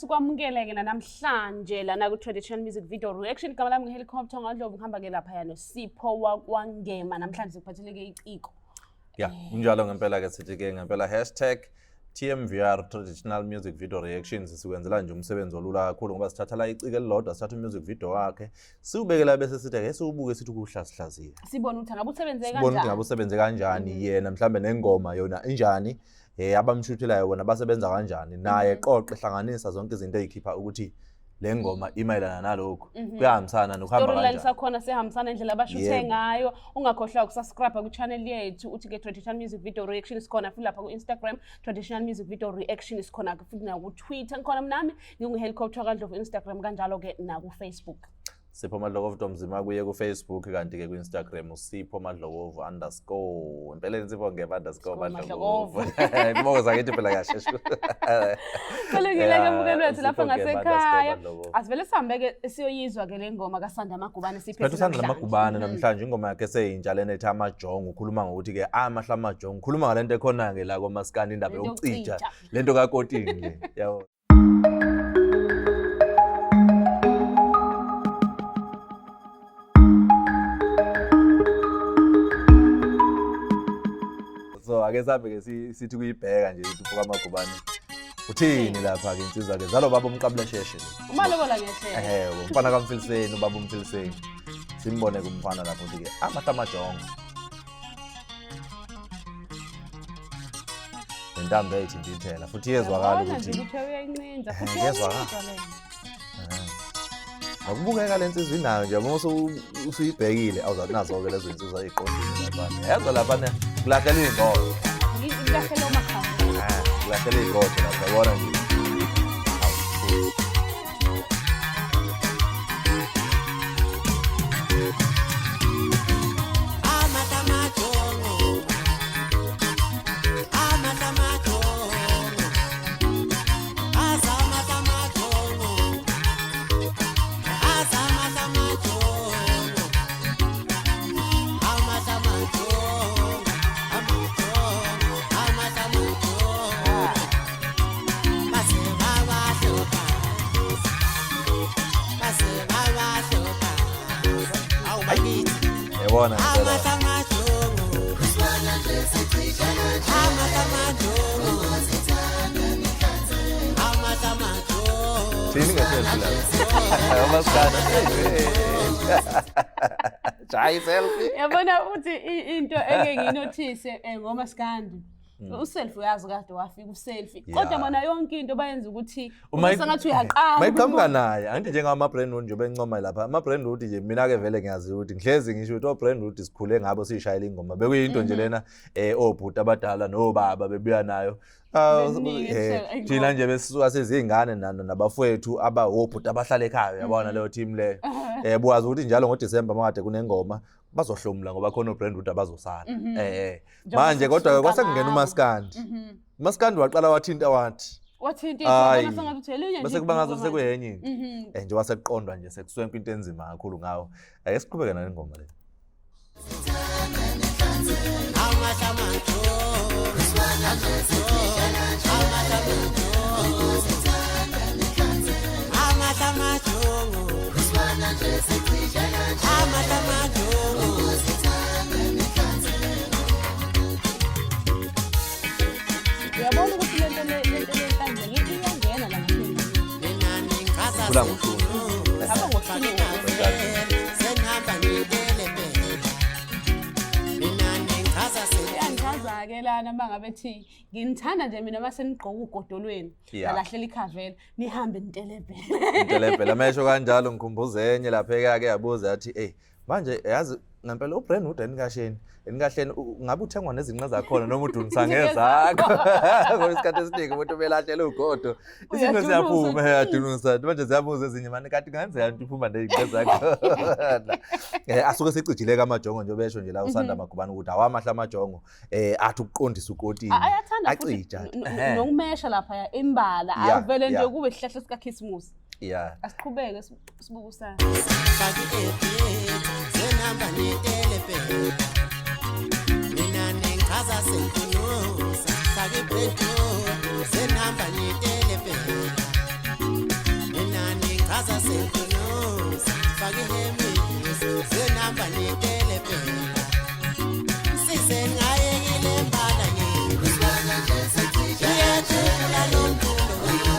sikwamukeleke namhlanje lana ku traditional music video reaction igama lami ngehelicopter ngadlovu ngihamba ke lapha yana Sipho wakwangema namhlanje sikuphatheleke iciko. Yeah, unjalo ngempela ke sithi ke ngempela #TMVR traditional music video reactions sikwenzela nje umsebenzi olula kakhulu ngoba sithatha la iciko elilodwa sithatha music video wakhe siubekela bese sithi ke siubuke sithi kuhlazihlaziya. Sibona ukuthi ngabe usebenze kanjani. Sibona ukuthi ngabe usebenze kanjani yena mhlambe nengoma yona injani abamshuthelayo bona basebenza kanjani naye qoqe hlanganisa zonke izinto ezikhipha ukuthi le ngoma imayelana nalokho kuyahambisana nokuhamba kanjani. Storyline sakhona sehambisana indlela abashuthe ngayo ungakhohlwa ukusubscribe ku channel yethu uthi ke traditional music video reaction sikhona futhi lapha ku Instagram traditional music video reaction sikhona futhi na ku Twitter ngikhona nami nginguhelicopter kaNdlovu Instagram kanjalo ke na ku Facebook. Sipho Madlovu Mzima kuye ku Facebook kanti ke ku Instagram Sipho Madlovu _ empeleni Sipho ngeba _Madlovu Ngibonga ngithi phela kasheshe Kulungile ke mbukeli wethu lapha ngasekhaya asivele sihambe ke siyoyizwa ke le ngoma kaSanda Magubane siphethe uSanda Magubane namhlanje ingoma yakhe seyintsha lena ethi amajongo ukhuluma ngokuthi ke amahla amajongo ukhuluma ngalento ekhona ke la kwaMaskandi indaba yokucija lento kaKotini le yabo. So ake sabe ke sithi kuyibheka nje ukuthi uPhuka Magubane uthini lapha ke insizwa ke zalo baba umqabula sheshe umalobola ngesheshe umfana kaMfiliseni ubaba uMfiliseni simbone kumfana lapho ukuthi ke amahla amajongo intambo ethi ndithela futhi yezwakala ukuthi uyayincinza futhi yezwakala akubukeka lensizwa inayo nje uma usuyibhekile awuzathi nazo ke lezo insizwa eziqondile lapha yazo lapha kulahlela ingodo ngilahlela umakhaya kulahlela ingodo lapha yabona nje yabona thini selfie yabona uthi into enge nginothise ngoMaskandi uselfie uyazi kade wafika uselfie kodwa bona yonke into bayenza ukuthi usengathi uyaqala mayiqhamuka naye anti njengama brand nje bencoma lapha ama brand ukuthi nje mina ke vele ngiyazi ukuthi ngihlezi ngisho ukuthi o brand ukuthi sikhule ngabo sishayela ingoma bekuyinto nje lena obhuti abadala nobaba bebuya nayo thina nje besisuka sezingane nabafowethu obhuti abahlala ekhaya yabona leyo team leyo buwazi ukuthi njalo ngoDisemba makade kunengoma bazohlomula ngoba khona ubrand ukuthi abazosala manje kodwa kwasekungena uMaskandi waqala wathinta wathi bese ngathi uthelinye bese kuba ngazo sekuyenye nje wasekuqondwa nje sekuswenka into enzima kakhulu ngawo siqhubeke nale ngoma le yabona ukuthi lento lentanje iyangena la ngaphezulu kula ngoshuni hamba ngoshuni senhamba ngidelebe mina ngichaza seyangichaza ke lana mangabe thi nginithanda nje mina mase nigqoka ugodolweni nalahlela ikhavela nihambe ntelebe lamesho kanjalo ngikhumbuza enye lapha ke yabuza yathi manje yazi ngempela ubrand uDenikasheni enikahleni ngabe uthengwa nezinqa zakhona noma udumisa ngezakho ngoba isikhathi esiningi umuntu belahlela ugodo izinto siyaphuma yadunisa manje ziyabuza ezinye manje kanti ngenzeka ukuthi uphuma nezinqa zakho asuke secijile kamajongo nje besho nje la uSanda Magubane ukuthi awamahla amajongo athi ukuqondisa uKotini acija nokumesha lapha imbala avele nje kube isihlahla sikaKhisimusi asiqhubeke sibukusana senhamba ngidelebe mina ngichaza senkunusa sake bredo senhamba ngidelebe fake hemi senihamba nitelepela sisengayekile mbala yethu iyethula lomculo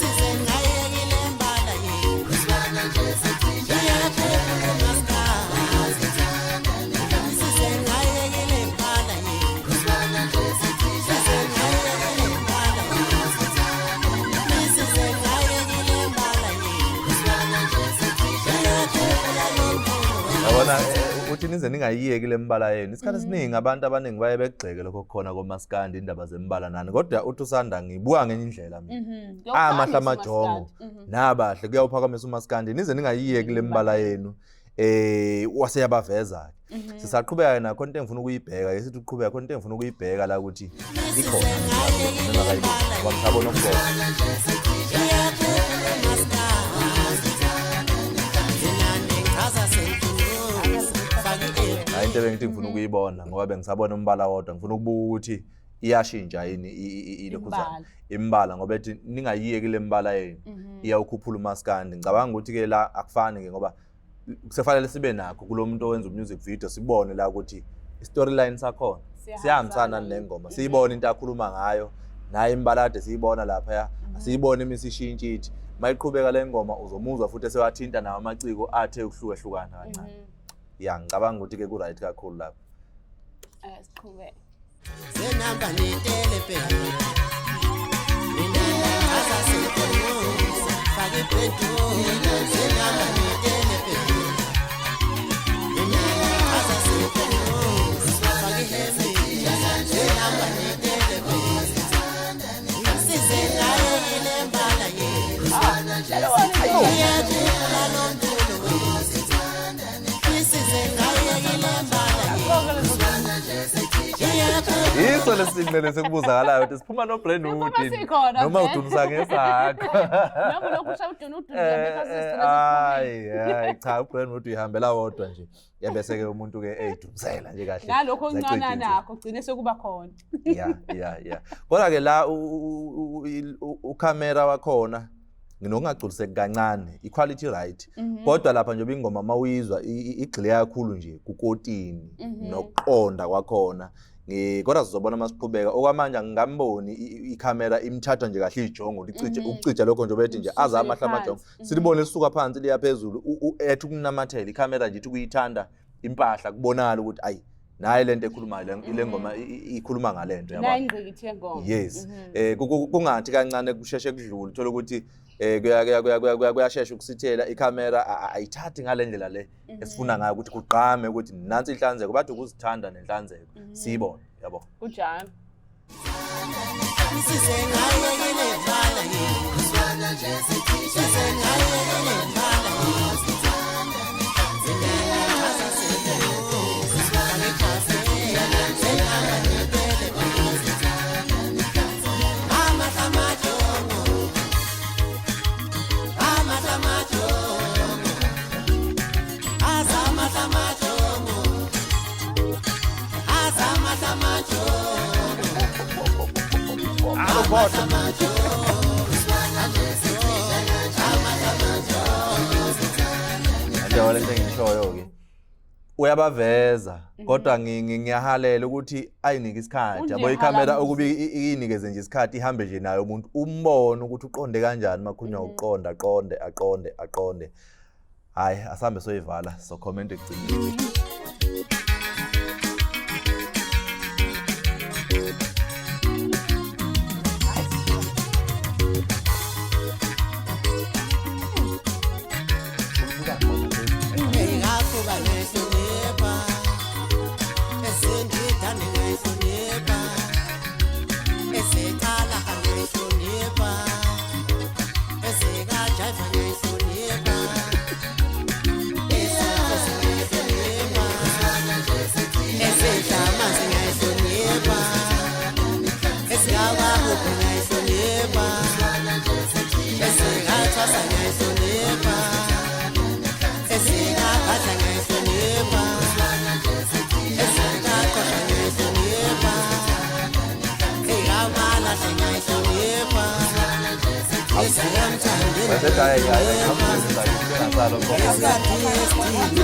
sisengayekile mbala yethu iyethula umaskandi sisengayekile mbala yethu sisengayekile mbala yethu sisengayekile mbala yethu iyethula lomculo yabona uthi nize ningayiyeki le mbala yenu isikhathi esiningi abantu abaningi baye begxeke lokho khona komaskandi indaba zembala nani kodwa uthi usanda ngibuka ngenye indlela mina amahle amajongo nabahle kuyawuphakamisa umaskandi nize ningayiyeki le mbala yenu waseyabaveza sisaqhubeka na konke engifuna ukuyibheka yesithi uqhubeka konke engifuna ukuyibheka la ukuthi ikhona noma kayibona ngisabona ukubona into bengithi ngifuna ukuyibona ngoba bengisabona umbala wodwa ngifuna ukubuka ukuthi iyashintsha yini ilokhuzana imbala ngoba ethi ningayiyeki le mbala yenu iyawukhuphula umaskandi ngicabanga ukuthi ke la akufani ke ngoba kusefanele sibe nakho kulomuntu owenza umusic video sibone la ukuthi storyline sakhona siyahambisana nengoma siyibona into akhuluma ngayo naye imbala kade siyibona lapha asiyibona imisishintshithi mayiqhubeka le ngoma uzomuzwa futhi esewathinta nawo amaciko athe ukuhlukahlukana kancane ya ngicabanga ukuthi ke ku right kakhulu lapho siqhubeke senihamba nitelepela mina asasekhona fake petrol senihamba nitelepela mina asasekhona fake hemi senihamba nitelepela sisengayekile mbala yethu iyethula lomculo sisengayekile mbala yiso lesinqele sekubuzakalayo ukuthi siphuma no brand wood noma udunisa ngesakho noma lokhu ushawuduna hayi cha ubrand wood uyihambela wodwa nje yabese ke umuntu ke eyidumisela nje kahle ngalokho okuncane nakho gcine sekuba khona ya kodwa ke la ukamera wakhona nginokungagculiseki kancane equality right kodwa lapha nje ingoma mawuyizwa igxile kakhulu nje kukotini nokuqonda kwakhona kodwa sizobona masiqhubeka okwamanje ngingamboni ikamera imthatha nje kahle ijongo ukucija lokho nje bethi nje aza amahla amajongo silibone lisuka phansi liya phezulu ethi ukunamathela ikamera nje ukuyithanda impahla kubonala ukuthi ayi naye lento ekhulumayo ile ngoma ikhuluma ngalento yabo nayingqikithi yengoma yes kungathi kancane kusheshe kudlula uthola ukuthi kuyashesha ukusithela ikamera ayithathi ngalendlela le esifuna ngayo ukuthi kuqhame ukuthi nansi inhlanzeko bathi ukuzithanda nenhlanzeko siyibone yabo kunjalo sisengayekile mbala yethu sisengayekile mbala yethu Njalo lento engishoyo ke uyabaveza kodwa ngiyahalela ukuthi ayinike isikhathi yabo ikamera okubi inikeze nje isikhathi ihambe nje nayo umuntu umbone ukuthi uqonde kanjani makhunywa uqonda aqonde hayi asambe soyivala so comment ekugcineni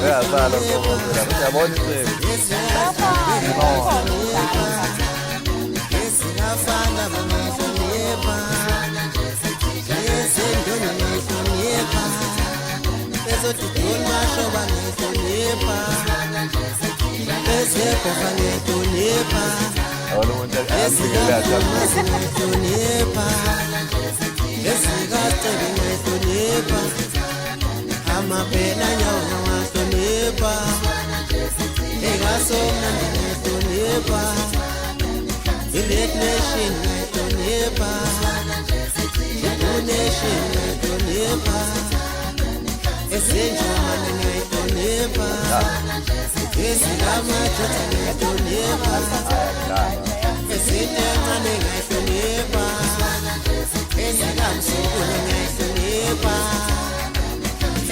Uyasala uyabona esingafana bangahlonipha esendoni bangahlonipha ezodidoni basho bangahlonipha ezebhofa bangahlonipha bangahlonipha ezikacebe bangahlonipha amabhena nyawo bangahlonipha egasomnandi bangahlonipha Red Nation, Nepa. Blue Nation, Nepa. Essential man, Nepa. Esigama Jota, Nepa. Essential man, Nepa. Esigam Sukun, Nepa.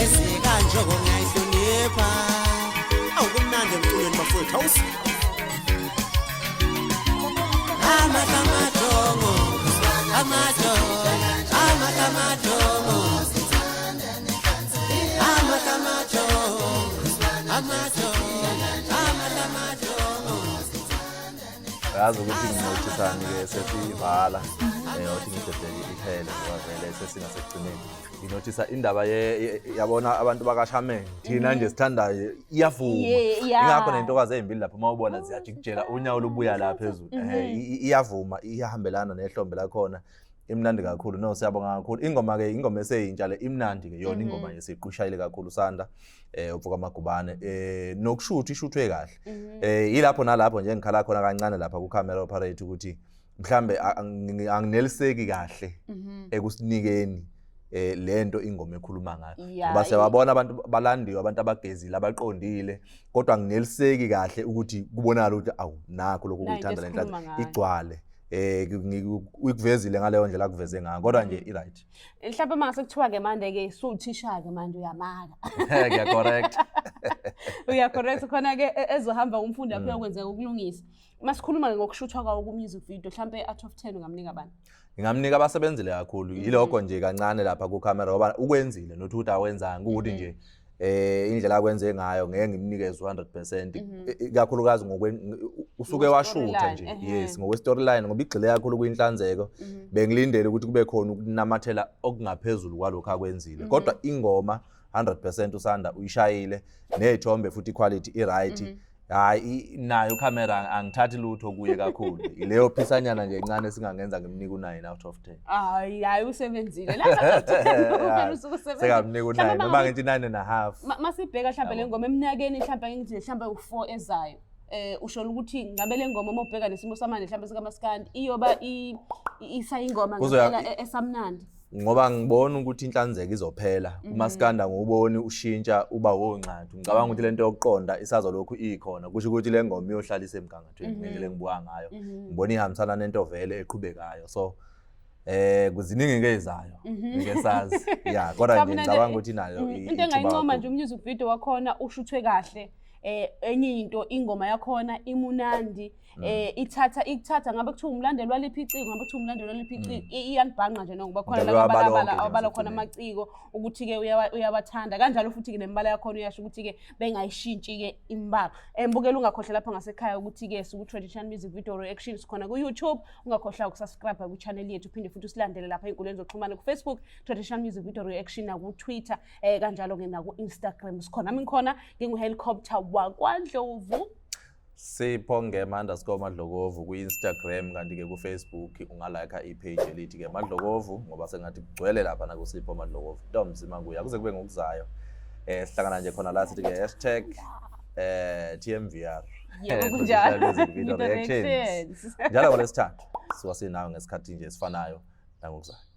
Esigam Jogo, Nepa. Oh, good man, them two in my foot house. Amatamatongo, amatongo, amatamatongo, amatamatongo, amatongo, amatamatongo. Yazi ukuthi nginothithani ke sesivala othi ngidedele iphele ngoba vele sesingasekugcineni nginothisa indaba yabona abantu bakashameni thina nje sithandayo iyavuma ingakho nentokazi ezimbili lapha mawubona ziyajikijela unyawo lubuya la phezulu iyavuma iyahambelana nehlombe lakhona imnandi kakhulu no siyabonga kakhulu ingoma ke ingoma eseyintsha le imnandi ke yona ingoma yesiqushayile kakhulu Sanda uvuka amagubane nokushutha ishuthwe kahle yilapho nalapho nje ngikhala khona kancane lapha ku camera operator ukuthi mhlambe angineliseki kahle ekusinikeni lento ingoma ekhuluma ngayo ngoba siyabona abantu balandiwe abantu abagezile abaqondile kodwa angineliseki kahle ukuthi kubonakala ukuthi awu nakho lokho kuyithanda lenhlanhla igcwale ukuvezile ngaleyo ndlela kuveze ngayo kodwa nje i-right mhlawumbe mase kuthiwa ke manje ke suthisha ke manje uyamaka ngiya correct uya correct khona ke ezohamba umfundi apho uyokwenzeka ukulungisa masikhuluma ke ngokushuthwa kwawo ku music video mhlawumbe out of 10 ungamnika abantu ngingamnika abasebenzile kakhulu yiloko nje kancane lapha ku camera ngoba ukwenzile nothi ukuthi awenzanga ukuthi nje indlela akwenze ngayo ngeke ngimnikeze 100% kakhulukazi usuke washutha nje yes ngokwe storyline ngoba igxile kakhulu kuyinhlanzeko bengilindele ukuthi kube khona ukunamathela okungaphezulu kwalokho akwenzile kodwa ingoma 100% uSanda uyishayile nezithombe futhi quality i-right hayi nayo camera angithathi lutho kuye kakhulu ileyo phisanyana nje encane singangenza ngimnika u9 out of 10 hayi usebenzile la phela usukusebenza sekamnika u9 noma ngithi 9.5 masibheka mhlawumbe le ngoma eminyakeni mhlawumbe ngithi mhlawumbe u4 ezayo usho ukuthi ngabe le ngoma uma ubheka nesimo samanje mhlawumbe sikaMaskandi iyoba isayingoma ngempela esamnandi ngoba ngibona ukuthi inhlanzeko izophela uMaskanda nguboni ushintsha uba wonqathu ngicabanga ukuthi lento yokuqonda isazo lokhu ikhona kusho ukuthi le ngoma iyohlalisa emgangathweni ngendlela engibuka ngayo ngibona ihambisana nento vele eqhubekayo so kuziningi ngezayo ngeke sazi yeah kodwa nje ngicabanga ukuthi nayo into engayincoma nje umusic video wakhona ushuthwe kahle enye into ingoma yakhona imunandi ithatha ngabe kuthiwa umlandeli waliphicingo ngabe kuthiwa umlandeli waliphicingo iyanibhanqa nje ngoba khona la abala khona amaciko ukuthi ke uyabathanda kanjalo futhi ke nembala yakhona uyasho ukuthi ke bengayishintshi ke imbala embukela ungakhohle lapha ngasekhaya ukuthi ke siku traditional music video reactions khona ku YouTube ungakhohle ukusubscribe ku channel yethu phinde futhi usilandele lapha einkundleni zokuxhumana ku Facebook traditional music video reaction na ku Twitter kanjalo ke na ku Instagram sikhona ngikhona ngingu helicopter wakwaNdlovu Sipho _Madlokovu ku Instagram kanti ke ku Facebook ungalike ipage elithi ke Madlokovu ngoba sengathi kugcwele lapha na ku Sipho Madlokovu Ntomzima kuya akuze kube ngokuzayo sihlangana nje khona la sithi ke #TMVR yebo kunjalo njalo ngolesithathu siwasinayo ngesikhathi nje sifanayo nangokuzayo